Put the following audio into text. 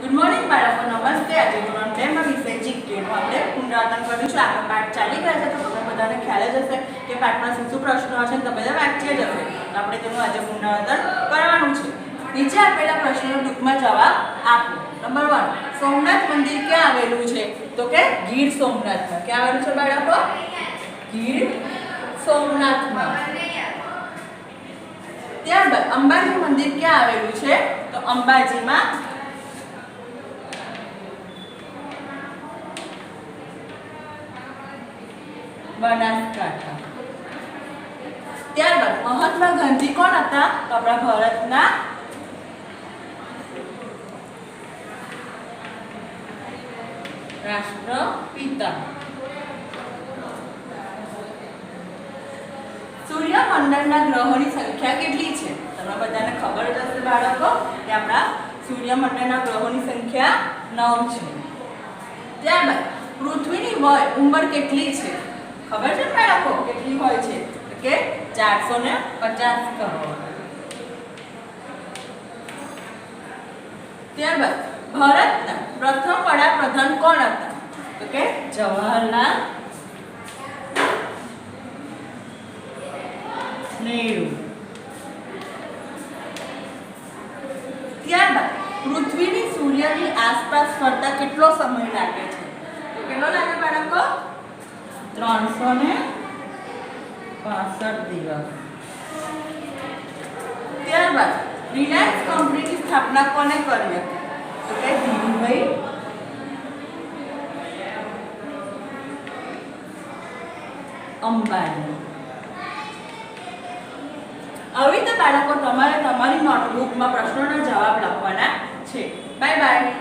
Good morning બાળકો, નમસ્તે. આજે ધોરણ 2 માં વિષય જીકેનું આપણે પુનરાવર્તન કરીશું. આગળ પાઠ ચાલી ગયા છે તો તમને બધાને ખ્યાલ જ હશે કે પાઠમાં શું શું પ્રશ્નો હશે ને તમે બધા વાંચ્યા જ હશે. તો આપણે તેનું આજે પુનરાવર્તન કરવાનું છે. નીચે આપેલા પ્રશ્નોનો ટૂંકમાં જવાબ આપો. નંબર 1, સોમનાથ મંદિર ક્યાં આવેલું છે? તો કે ગીર સોમનાથમાં. ક્યાં આવેલું છે બાળકો? ગીર સોમનાથમાં. ત્યારબાદ અંબાજી મંદિર ક્યાં આવેલું છે? તો અંબાજીમાં બનાસકાંઠા. ત્યારબાદ મહાત્મા ગાંધી કોણ હતા? તો આપણા ભારતના રાષ્ટ્રપિતા. સૂર્યમંડળના ગ્રહોની સંખ્યા કેટલી છે? તમને બધાને ખબર જ હશે બાળકો કે આપણા સૂર્યમંડળના ગ્રહોની સંખ્યા 9 છે. ત્યારબાદ પૃથ્વીની વય ઉંમર કેટલી છે? ખબર છે બાળકો કેટલી હોય છે? કે 450 કરોડ. ત્યારબાદ ભારતના પ્રથમ વડાપ્રધાન કોણ હતા? તો કે જવાહરલાલ નેહરુ. ત્યારબાદ પૃથ્વીની સૂર્યની આસપાસ ફરતા કેટલો સમય લાગે છે? તો કેટલો લાગે બાળકો? 365 દિવસ. ત્યારબાદ રિલાયન્સ કંપનીની સ્થાપના કોને કરી હતી? તો કે ધીરુભાઈ અંબાણી. આવી રીતે બાળકો તમારે તમારી નોટબુકમાં પ્રશ્નોના જવાબ લખવાના છે. Bye bye.